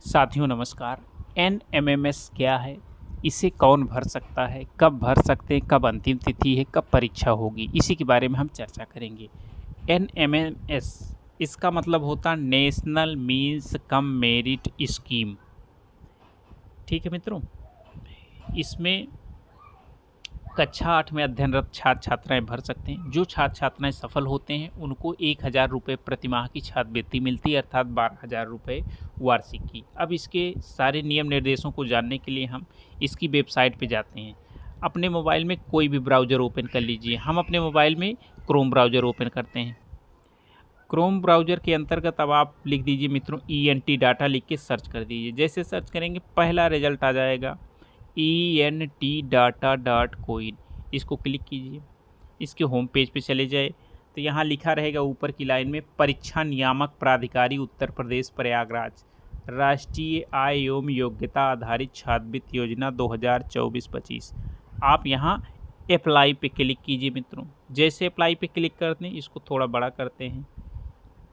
साथियों नमस्कार। एनएमएमएस क्या है? इसे कौन भर सकता है? कब भर सकते हैं? कब अंतिम तिथि है? कब परीक्षा होगी? इसी के बारे में हम चर्चा करेंगे। एनएमएमएस इसका मतलब होता है national means cum merit scheme. ठीक है मित्रों, इसमें कक्षा 8 में अध्ययनरत छात्र छात्राएं भर सकते हैं। जो छात्र छात्राएं सफल होते हैं उनको 1000 रुपये प्रतिमाह की छात्रवृत्ति मिलती है, अर्थात 12,000 रुपये वार्षिक की। अब इसके सारे नियम निर्देशों को जानने के लिए हम इसकी वेबसाइट पे जाते हैं। अपने मोबाइल में कोई भी ब्राउज़र ओपन कर लीजिए। हम अपने मोबाइल में क्रोम ब्राउज़र ओपन करते हैं। क्रोम ब्राउज़र के अंतर्गत अब आप लिख दीजिए मित्रों ENT डाटा लिख के सर्च कर दीजिए। जैसे सर्च करेंगे पहला रिजल्ट आ जाएगा entdata.coin। इसको क्लिक कीजिए। इसके होम पेज पे चले जाए तो यहाँ लिखा रहेगा ऊपर की लाइन में परीक्षा नियामक प्राधिकारी उत्तर प्रदेश प्रयागराज राष्ट्रीय आय एवं योग्यता आधारित छात्रवृत्ति योजना 2024-25। आप यहाँ अप्लाई पे क्लिक कीजिए मित्रों। जैसे अप्लाई पे क्लिक करते हैं, इसको थोड़ा बड़ा करते हैं।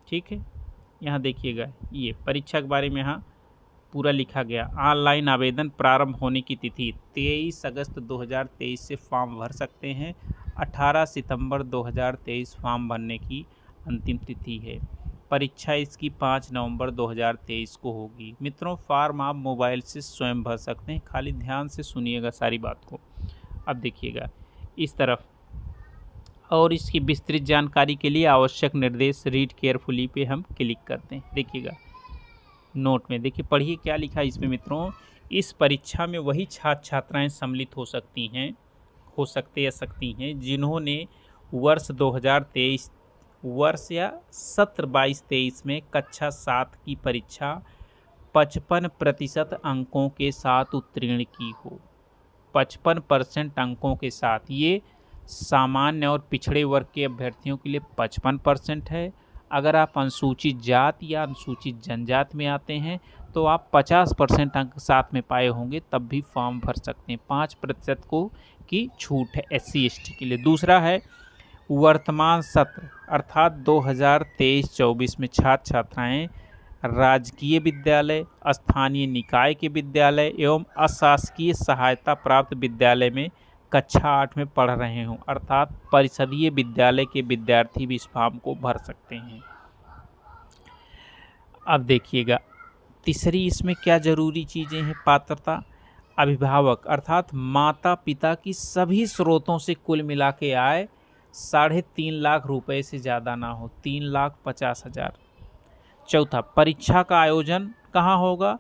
ठीक है, यहाँ देखिएगा ये परीक्षा के बारे में यहाँ पूरा लिखा गया। ऑनलाइन आवेदन प्रारंभ होने की तिथि 23 अगस्त 2023 से फॉर्म भर सकते हैं। 18 सितंबर 2023 फॉर्म भरने की अंतिम तिथि है। परीक्षा इसकी 5 नवंबर 2023 को होगी। मित्रों, फॉर्म आप मोबाइल से स्वयं भर सकते हैं, खाली ध्यान से सुनिएगा सारी बात को। अब देखिएगा इस तरफ, और इसकी विस्तृत जानकारी के लिए आवश्यक निर्देश रीड केयरफुली पे हम क्लिक करते हैं। देखिएगा नोट में देखिए, पढ़िए क्या लिखा है इसमें मित्रों। इस परीक्षा में वही छात्र छात्राएं सम्मिलित हो सकती हैं जिन्होंने वर्ष 2023 वर्ष या सत्र 22-23 में कक्षा 7 की परीक्षा 55% अंकों के साथ उत्तीर्ण की हो। 55% अंकों के साथ। ये सामान्य और पिछड़े वर्ग के अभ्यर्थियों के लिए 55% है। अगर आप अनुसूचित जाति या अनुसूचित जनजाति में आते हैं तो आप 50% अंक साथ में पाए होंगे, तब भी फॉर्म भर सकते हैं। 5% को की छूट है SC ST के लिए। दूसरा है वर्तमान सत्र अर्थात 2023-24 में छात्र छात्राएं राजकीय विद्यालय, स्थानीय निकाय के विद्यालय एवं अशासकीय सहायता प्राप्त विद्यालय में कक्षा 8 में पढ़ रहे हों, अर्थात परिषदीय विद्यालय के विद्यार्थी भी इस फॉर्म को भर सकते हैं। अब देखिएगा तीसरी इसमें क्या ज़रूरी चीज़ें हैं। पात्रता अभिभावक अर्थात माता पिता की सभी स्रोतों से कुल मिला के आय 3.5 लाख रुपए से ज़्यादा ना हो, 3,50,000। चौथा, परीक्षा का आयोजन कहाँ होगा?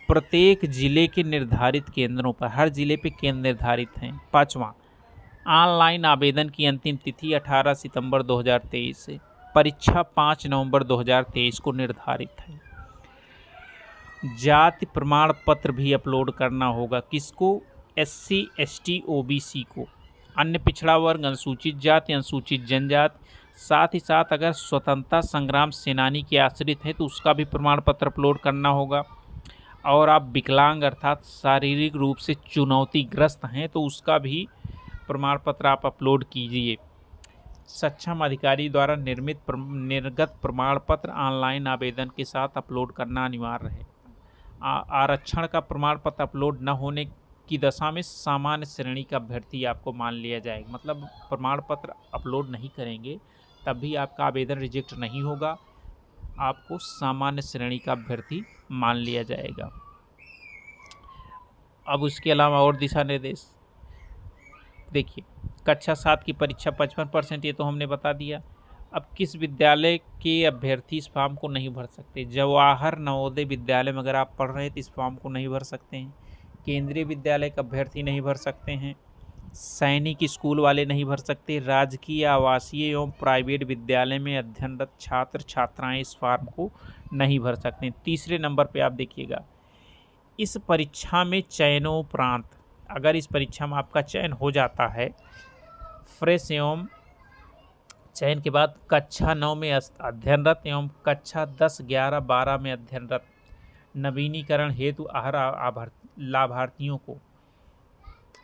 प्रत्येक जिले के निर्धारित केंद्रों पर। हर जिले पे केंद्र निर्धारित हैं। पाँचवा, ऑनलाइन आवेदन की अंतिम तिथि 18 सितंबर 2023 से। परीक्षा 5 नवंबर 2023 को निर्धारित है। जाति प्रमाण पत्र भी अपलोड करना होगा। किसको? SC ST OBC को। अन्य पिछड़ा वर्ग, अनुसूचित जाति, अनुसूचित जनजाति, साथ ही साथ अगर स्वतंत्रता संग्राम सेनानी के आश्रित हैं तो उसका भी प्रमाण पत्र अपलोड करना होगा। और आप विकलांग अर्थात शारीरिक रूप से चुनौतीग्रस्त हैं तो उसका भी प्रमाण पत्र आप अपलोड कीजिए। सक्षम अधिकारी द्वारा निर्गत प्रमाण पत्र ऑनलाइन आवेदन के साथ अपलोड करना अनिवार्य है। आरक्षण का प्रमाण पत्र अपलोड न होने की दशा में सामान्य श्रेणी का अभ्यर्थी आपको मान लिया जाएगा। मतलब प्रमाण पत्र अपलोड नहीं करेंगे तब भी आपका आवेदन रिजेक्ट नहीं होगा, आपको सामान्य श्रेणी का अभ्यर्थी मान लिया जाएगा। अब उसके अलावा और दिशा निर्देश देखिए, कक्षा 7 की परीक्षा 55%, ये तो हमने बता दिया। अब किस विद्यालय के अभ्यर्थी इस फॉर्म को नहीं भर सकते? जवाहर नवोदय विद्यालय में अगर आप पढ़ रहे हैं तो इस फॉर्म को नहीं भर सकते हैं। केंद्रीय विद्यालय के अभ्यर्थी नहीं भर सकते हैं। सैनिक स्कूल वाले नहीं भर सकते। राजकीय आवासीय एवं प्राइवेट विद्यालय में अध्ययनरत छात्र छात्राएं इस फॉर्म को नहीं भर सकते। तीसरे नंबर पे आप देखिएगा, इस परीक्षा में चयनोपरांत अगर इस परीक्षा में आपका चयन हो जाता है, फ्रेश एवं चयन के बाद कक्षा 9 में अध्ययनरत एवं कक्षा 10, 11, 12 में अध्ययनरत नवीनीकरण हेतु अहर लाभार्थियों को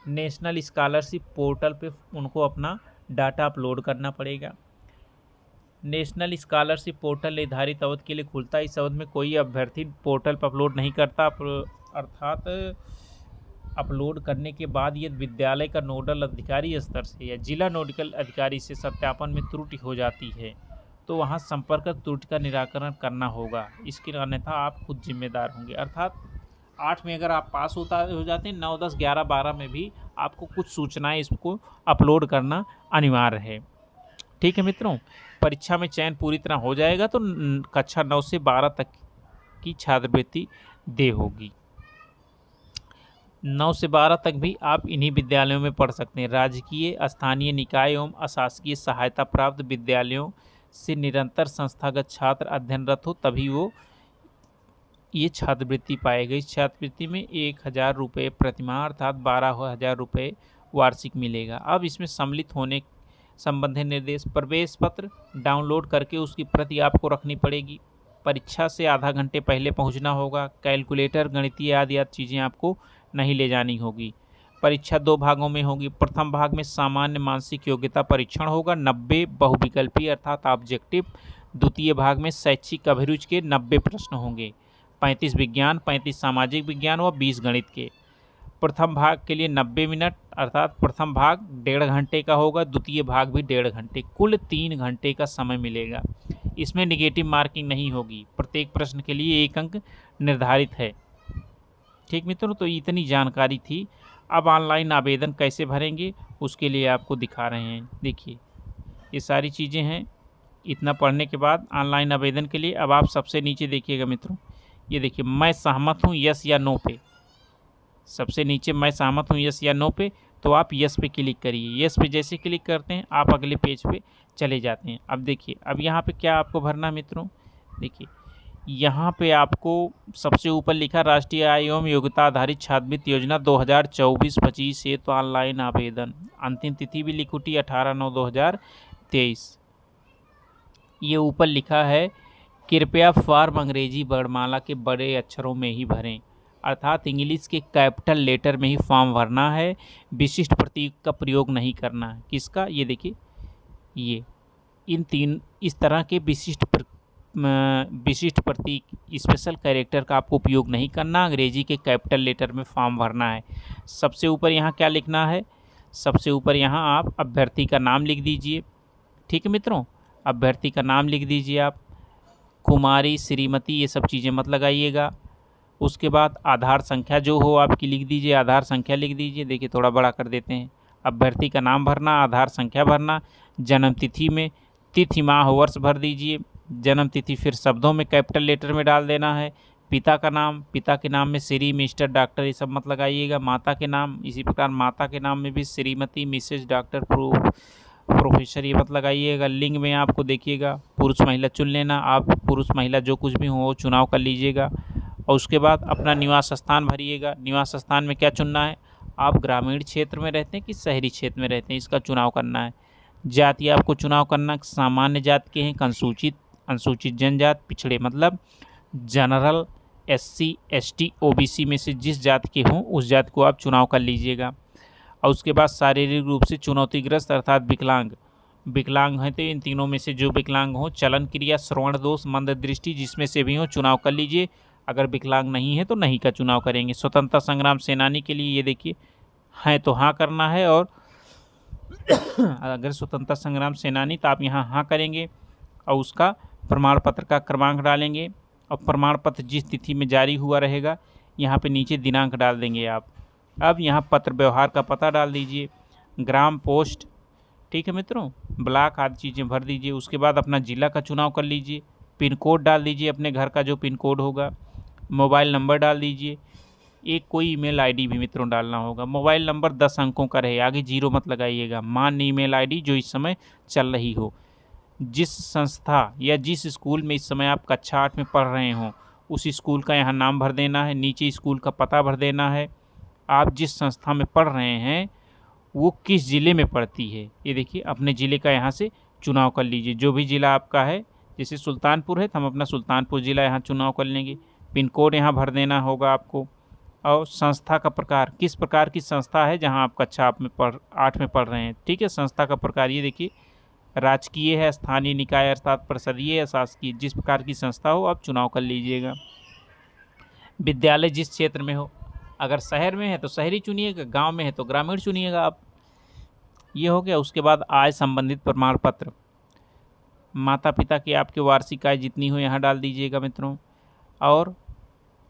नेशनल स्कॉलरशिप पोर्टल पे उनको अपना डाटा अपलोड करना पड़ेगा। नेशनल स्कॉलरशिप पोर्टल निर्धारित अवधि के लिए खुलता है। इस अवधि में कोई अभ्यर्थी पोर्टल पर अपलोड नहीं करता, अर्थात अपलोड करने के बाद यदि विद्यालय का नोडल अधिकारी स्तर से या जिला नोडल अधिकारी से सत्यापन में त्रुटि हो जाती है तो वहां संपर्क कर त्रुटि का निराकरण करना होगा। इसके अन्यथा आप खुद जिम्मेदार होंगे। अर्थात 8 में अगर आप पास हो जाते हैं, 9, 10, 11, 12 में भी आपको कुछ सूचनाएं इसको अपलोड करना अनिवार्य है। ठीक है मित्रों, परीक्षा में चयन पूरी तरह हो जाएगा तो कक्षा 9 से 12 तक की छात्रवृत्ति दे होगी। 9 से 12 तक भी आप इन्हीं विद्यालयों में पढ़ सकते हैं। राजकीय, स्थानीय निकाय एवं अशासकीय सहायता प्राप्त विद्यालयों से निरंतर संस्थागत छात्र अध्ययनरत हो तभी वो ये छात्रवृत्ति पाएगा। इस छात्रवृत्ति में 1000 रुपये प्रतिमाह अर्थात 12,000 रुपये वार्षिक मिलेगा। अब इसमें सम्मिलित होने संबंधी निर्देश, प्रवेश पत्र डाउनलोड करके उसकी प्रति आपको रखनी पड़ेगी। परीक्षा से आधा घंटे पहले पहुंचना होगा। कैलकुलेटर, गणितीय आदि चीज़ें आपको नहीं ले जानी होगी। परीक्षा 2 भागों में होगी। प्रथम भाग में सामान्य मानसिक योग्यता परीक्षण होगा, 90 बहुविकल्पीय अर्थात ऑब्जेक्टिव। द्वितीय भाग में शैक्षिक अभिरुचि के 90 प्रश्न होंगे, 35 विज्ञान, 35 सामाजिक विज्ञान व 20 गणित के। प्रथम भाग के लिए 90 मिनट अर्थात प्रथम भाग 1.5 घंटे का होगा, द्वितीय भाग भी 1.5 घंटे, कुल 3 घंटे का समय मिलेगा। इसमें निगेटिव मार्किंग नहीं होगी। प्रत्येक प्रश्न के लिए 1 अंक निर्धारित है। ठीक मित्रों, तो इतनी जानकारी थी। अब ऑनलाइन आवेदन कैसे भरेंगे उसके लिए आपको दिखा रहे हैं। देखिए ये सारी चीज़ें हैं। इतना पढ़ने के बाद ऑनलाइन आवेदन के लिए अब आप सबसे नीचे देखिएगा मित्रों, ये देखिए मैं सहमत हूँ यस या नो पे। सबसे नीचे मैं सहमत हूँ यस या नो पे, तो आप यस पे क्लिक करिए। यस पे जैसे क्लिक करते हैं आप अगले पेज पे चले जाते हैं। अब देखिए अब यहाँ पे क्या आपको भरना है मित्रों, देखिए यहाँ पे आपको सबसे ऊपर लिखा राष्ट्रीय आय एवं योग्यता आधारित छात्रवृत्ति योजना 2024-25 है तो ऑनलाइन आवेदन। अंतिम तिथि भी लिखुटी 18/9/2023। ये ऊपर लिखा है कृपया फॉर्म अंग्रेजी वर्णमाला के बड़े अक्षरों में ही भरें, अर्थात इंग्लिश के कैपिटल लेटर में ही फॉर्म भरना है। विशिष्ट प्रतीक का प्रयोग नहीं करना है। किसका, ये देखिए ये इन 3 इस तरह के विशिष्ट प्रतीक स्पेशल कैरेक्टर का आपको उपयोग नहीं करना। अंग्रेजी के कैपिटल लेटर में फॉर्म भरना है। सबसे ऊपर यहाँ क्या लिखना है, सबसे ऊपर यहाँ आप अभ्यर्थी का नाम लिख दीजिए। ठीक है मित्रों, अभ्यर्थी का नाम लिख दीजिए आप, कुमारी, श्रीमती, ये सब चीज़ें मत लगाइएगा। उसके बाद आधार संख्या जो हो आपकी लिख दीजिए, आधार संख्या लिख दीजिए। देखिए थोड़ा बड़ा कर देते हैं। अभ्यर्थी का नाम भरना, आधार संख्या भरना, जन्म तिथि में तिथि माह वर्ष भर दीजिए। जन्म तिथि फिर शब्दों में कैपिटल लेटर में डाल देना है। पिता का नाम, पिता के नाम में श्री, मिस्टर, डॉक्टर ये सब मत लगाइएगा। माता के नाम इसी प्रकार माता के नाम में भी श्रीमती, मिसेज, डॉक्टर, प्रोफेसर ये मत लगाइएगा। लिंग में आपको देखिएगा पुरुष महिला चुन लेना। आप पुरुष महिला जो कुछ भी हो चुनाव कर लीजिएगा। और उसके बाद अपना निवास स्थान भरिएगा। निवास स्थान में क्या चुनना है, आप ग्रामीण क्षेत्र में रहते हैं कि शहरी क्षेत्र में रहते हैं, इसका चुनाव करना है। जाति आपको चुनाव करना, सामान्य जाति के हैं, अनुसूचित जनजाति, पिछड़े मतलब जनरल, SC, ST, OBC में से जिस जाति के हों उस जाति को आप चुनाव कर लीजिएगा। और उसके बाद शारीरिक रूप से चुनौतीग्रस्त अर्थात विकलांग हैं तो इन तीनों में से जो विकलांग हो, चलन क्रिया, श्रवण दोष, मंद दृष्टि जिसमें से भी हो चुनाव कर लीजिए। अगर विकलांग नहीं है तो नहीं का चुनाव करेंगे। स्वतंत्रता संग्राम सेनानी के लिए ये देखिए हैं तो हाँ करना है, और अगर स्वतंत्रता संग्राम सेनानी तो आप यहाँ हाँ करेंगे और उसका प्रमाण पत्र का क्रमांक डालेंगे। और प्रमाण पत्र जिस तिथि में जारी हुआ रहेगा यहाँ पे नीचे दिनांक डाल देंगे आप। अब यहाँ पत्र व्यवहार का पता डाल दीजिए, ग्राम, पोस्ट, ठीक है मित्रों, ब्लॉक आदि चीज़ें भर दीजिए। उसके बाद अपना ज़िला का चुनाव कर लीजिए। पिन कोड डाल दीजिए, अपने घर का जो पिन कोड होगा। मोबाइल नंबर डाल दीजिए। एक कोई ईमेल आईडी भी मित्रों डालना होगा। मोबाइल नंबर 10 अंकों का रहे, आगे 0 मत लगाइएगा। मान्य ईमेल आईडी जो इस समय चल रही हो। जिस संस्था या जिस स्कूल में इस समय आप कक्षा 8 में पढ़ रहे हों उस स्कूल का यहाँ नाम भर देना है। नीचे स्कूल का पता भर देना है। आप जिस संस्था में पढ़ रहे हैं वो किस ज़िले में पड़ती है, ये देखिए अपने ज़िले का यहाँ से चुनाव कर लीजिए। जो भी ज़िला आपका है, जैसे सुल्तानपुर है तो हम अपना सुल्तानपुर ज़िला यहाँ चुनाव कर लेंगे। पिन कोड यहाँ भर देना होगा आपको। और संस्था का प्रकार, किस प्रकार की संस्था है जहाँ आप कक्षा 8 में पढ़ रहे हैं, ठीक है। संस्था का प्रकार ये देखिए राजकीय है, स्थानीय निकाय अर्थात परिषदीय या शासकीय, जिस प्रकार की संस्था हो आप चुनाव कर लीजिएगा। विद्यालय जिस क्षेत्र में हो, अगर शहर में है तो शहरी चुनिएगा, गांव में है तो ग्रामीण चुनिएगा आप। ये हो गया। उसके बाद आय संबंधित प्रमाण पत्र, माता पिता की आपके वार्षिक आय जितनी हो यहाँ डाल दीजिएगा मित्रों। और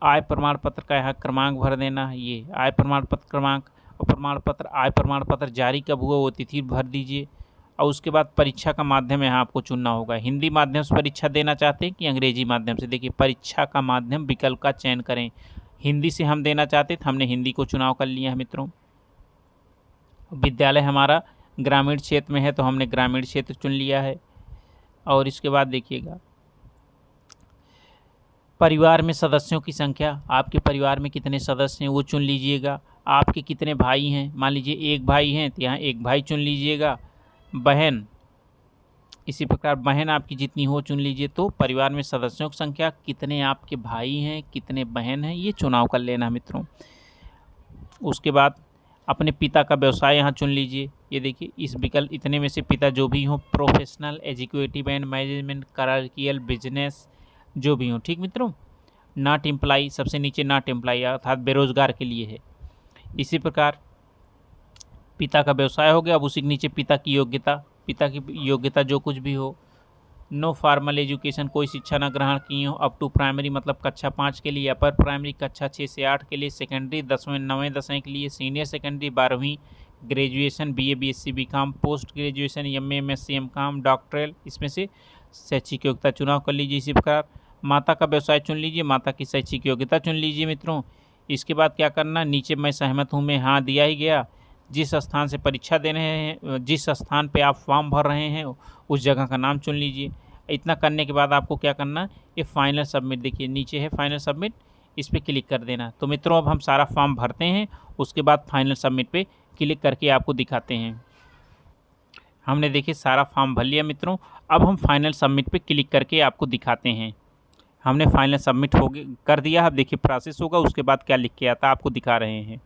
आय प्रमाण पत्र का यहाँ क्रमांक भर देना है, ये आय प्रमाण पत्र क्रमांक, और प्रमाण पत्र आय प्रमाण पत्र जारी कब हुआ वो तिथि भर दीजिए। और उसके बाद परीक्षा का माध्यम यहाँ आपको चुनना होगा। हिंदी माध्यम से परीक्षा देना चाहते हैं कि अंग्रेजी माध्यम से। देखिए परीक्षा का माध्यम विकल्प का चयन करें। हिंदी से हम देना चाहते तो हमने हिंदी को चुनाव कर लिया है मित्रों। विद्यालय हमारा ग्रामीण क्षेत्र में है तो हमने ग्रामीण क्षेत्र चुन लिया है। और इसके बाद देखिएगा परिवार में सदस्यों की संख्या, आपके परिवार में कितने सदस्य हैं वो चुन लीजिएगा। आपके कितने भाई हैं, मान लीजिए एक भाई हैं तो यहाँ एक भाई चुन लीजिएगा। बहन, इसी प्रकार बहन आपकी जितनी हो चुन लीजिए। तो परिवार में सदस्यों की संख्या, कितने आपके भाई हैं, कितने बहन हैं, ये चुनाव कर लेना मित्रों। उसके बाद अपने पिता का व्यवसाय यहाँ चुन लीजिए। ये देखिए इस विकल्प इतने में से पिता जो भी हों, professional, educative and management, clerical, business, जो भी हों, ठीक मित्रों। नॉट एम्प्लॉई, सबसे नीचे नॉट एम्प्लॉई अर्थात बेरोजगार के लिए है। इसी प्रकार पिता का व्यवसाय हो गया। अब उसी के नीचे पिता की योग्यता जो कुछ भी हो। नो फॉर्मल एजुकेशन, कोई शिक्षा न ग्रहण किए हो अप टू प्राइमरी मतलब कक्षा 5 के लिए, अपर प्राइमरी कक्षा 6 से 8 के लिए, सेकेंडरी 10वें 9वें 10वीं के लिए, सीनियर सेकेंडरी 12वीं, graduation BA BSc BCom, post graduation MA MSc MCom, doctoral, इसमें से शैक्षिक योग्यता चुनाव कर लीजिए। इसी प्रकार माता का व्यवसाय चुन लीजिए, माता की शैक्षिक योग्यता चुन लीजिए मित्रों। इसके बाद क्या करना, नीचे मैं सहमत हूँ में हाँ दिया ही गया। जिस स्थान से परीक्षा दे रहे हैं, जिस स्थान पे आप फॉर्म भर रहे हैं उस जगह का नाम चुन लीजिए। इतना करने के बाद आपको क्या करना, ये फाइनल सबमिट, देखिए नीचे है फाइनल सबमिट, इस पर क्लिक कर देना। तो मित्रों अब हम सारा फॉर्म भरते हैं, उसके बाद फाइनल सबमिट पे क्लिक करके आपको दिखाते हैं। हमने देखिए सारा फॉर्म भर लिया मित्रों। अब हम फाइनल सबमिट पे क्लिक करके आपको दिखाते हैं। हमने फाइनल सबमिट कर दिया। अब देखिए प्रोसेस होगा, उसके बाद क्या लिख के आता आपको दिखा रहे हैं।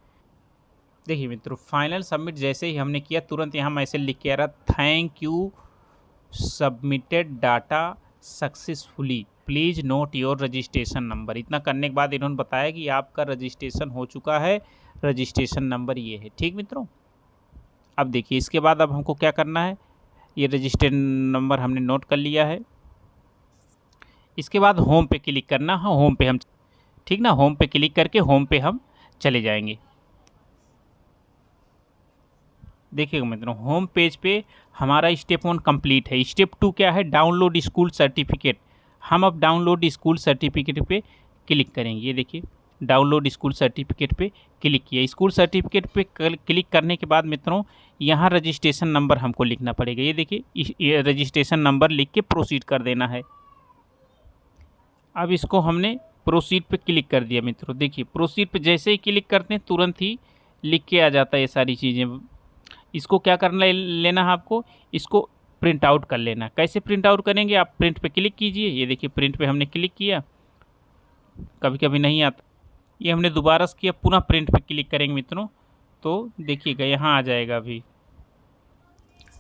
देखिए मित्रों फाइनल सबमिट जैसे ही हमने किया तुरंत यहाँ मैसेज लिख के आ रहा, thank you submitted data successfully, please not your registration number. इतना करने के बाद इन्होंने बताया कि आपका रजिस्ट्रेशन हो चुका है, रजिस्ट्रेशन नंबर ये है। ठीक मित्रों, अब देखिए इसके बाद अब हमको क्या करना है, ये रजिस्ट्रेशन नंबर हमने नोट कर लिया है। इसके बाद होम पे क्लिक करना। हाँ होम पे हम, ठीक ना, होम पे क्लिक करके होम पे हम चले जाएंगे। देखिएगा मित्रों होम पेज पे हमारा स्टेप 1 कंप्लीट है। स्टेप 2 क्या है, डाउनलोड स्कूल सर्टिफिकेट। हम अब डाउनलोड स्कूल सर्टिफिकेट पे क्लिक करेंगे। ये देखिए डाउनलोड स्कूल सर्टिफिकेट पे क्लिक किया। स्कूल सर्टिफिकेट पे क्लिक करने के बाद मित्रों यहाँ रजिस्ट्रेशन नंबर हमको लिखना पड़ेगा। ये देखिए रजिस्ट्रेशन नंबर लिख के प्रोसीड कर देना है। अब इसको हमने प्रोसीड पे क्लिक कर दिया मित्रों। देखिए प्रोसीड पे जैसे ही क्लिक करते हैं तुरंत ही लिख के आ जाता है ये सारी चीज़ें। इसको क्या करना लेना है आपको, इसको प्रिंट आउट कर लेना। कैसे प्रिंट आउट करेंगे, आप प्रिंट पे क्लिक कीजिए। ये देखिए प्रिंट पे हमने क्लिक किया, कभी कभी नहीं आता, ये हमने दोबारा से किया, पुनः प्रिंट पे क्लिक करेंगे मित्रों तो देखिएगा यहाँ आ जाएगा। अभी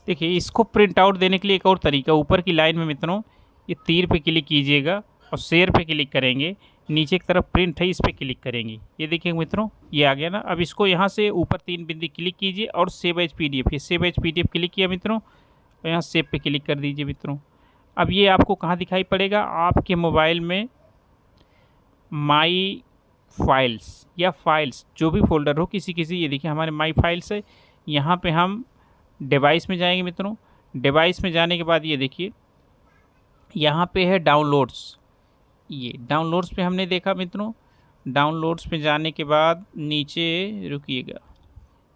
देखिए इसको प्रिंट आउट देने के लिए एक और तरीका, ऊपर की लाइन में मित्रों ये तीर पे क्लिक कीजिएगा और शेयर पे क्लिक करेंगे, नीचे की तरफ प्रिंट है इस पर क्लिक करेंगे। ये देखिए मित्रों ये आ गया ना। अब इसको यहाँ से ऊपर 3 बिंदु क्लिक कीजिए और सेव एज PDF, ये सेव एज PDF क्लिक किया मित्रों और यहाँ सेव पे क्लिक कर दीजिए मित्रों। अब ये आपको कहाँ दिखाई पड़ेगा, आपके मोबाइल में माई फाइल्स या फाइल्स जो भी फोल्डर हो किसी ये देखिए हमारे माई फाइल्स है। यहाँ पे हम डिवाइस में जाएंगे मित्रों। डिवाइस में जाने के बाद ये देखिए यहाँ पे है डाउनलोड्स। ये डाउनलोड्स पे हमने देखा मित्रों, डाउनलोड्स पे जाने के बाद नीचे रुकिएगा,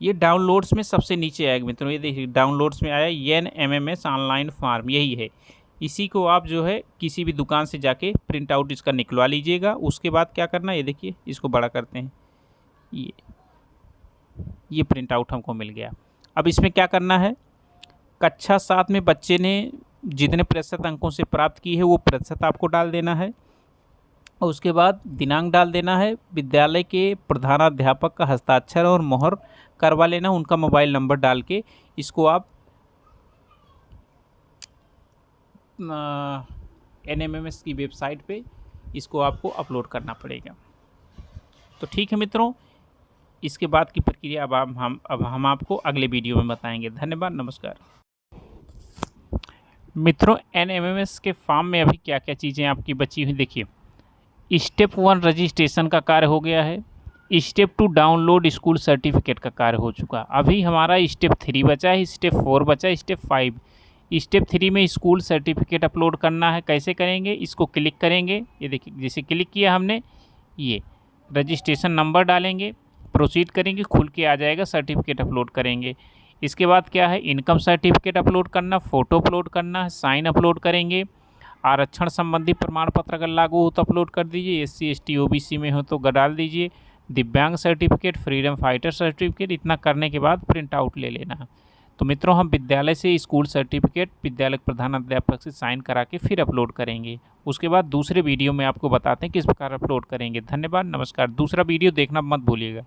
ये डाउनलोड्स में सबसे नीचे आएगा मित्रों। ये देखिए डाउनलोड्स में आया NMMS ऑनलाइन फॉर्म, यही है। इसी को आप जो है किसी भी दुकान से जाके प्रिंट आउट इसका निकलवा लीजिएगा। उसके बाद क्या करना है, ये देखिए इसको बड़ा करते हैं, ये प्रिंट आउट हमको मिल गया। अब इसमें क्या करना है, कक्षा 7 में बच्चे ने जितने प्रतिशत अंकों से प्राप्त की है वो प्रतिशत आपको डाल देना है और उसके बाद दिनांक डाल देना है। विद्यालय के प्रधानाध्यापक का हस्ताक्षर और मोहर करवा लेना, उनका मोबाइल नंबर डाल के इसको आप NMMS की वेबसाइट पे इसको आपको अपलोड करना पड़ेगा। तो ठीक है मित्रों, इसके बाद की प्रक्रिया अब हम आपको अगले वीडियो में बताएंगे। धन्यवाद, नमस्कार। मित्रों, NMMS के फॉर्म में अभी क्या क्या चीज़ें आपकी बची हुई देखिए। स्टेप 1 रजिस्ट्रेशन का कार्य हो गया है। स्टेप 2 डाउनलोड स्कूल सर्टिफिकेट का कार्य हो चुका। अभी हमारा स्टेप 3 बचा है, स्टेप 4 बचा है, स्टेप 5। स्टेप 3 में स्कूल सर्टिफिकेट अपलोड करना है। कैसे करेंगे, इसको क्लिक करेंगे। ये देखिए, जैसे क्लिक किया हमने, ये रजिस्ट्रेशन नंबर डालेंगे, प्रोसीड करेंगे, खुल के आ जाएगा, सर्टिफिकेट अपलोड करेंगे। इसके बाद क्या है, इनकम सर्टिफिकेट अपलोड करना, फ़ोटो अपलोड करना है, साइन अपलोड करेंगे। आरक्षण संबंधी प्रमाण पत्र अगर लागू हो तो अपलोड कर दीजिए, SC ST OBC में हो तो डाल दीजिए। दिव्यांग सर्टिफिकेट, फ्रीडम फाइटर सर्टिफिकेट, इतना करने के बाद प्रिंट आउट ले लेना है। तो मित्रों, हम विद्यालय से स्कूल सर्टिफिकेट विद्यालय प्रधानाध्यापक से साइन करा के फिर अपलोड करेंगे। उसके बाद दूसरे वीडियो में आपको बताते हैं किस प्रकार अपलोड करेंगे। धन्यवाद, नमस्कार। दूसरा वीडियो देखना मत भूलिएगा।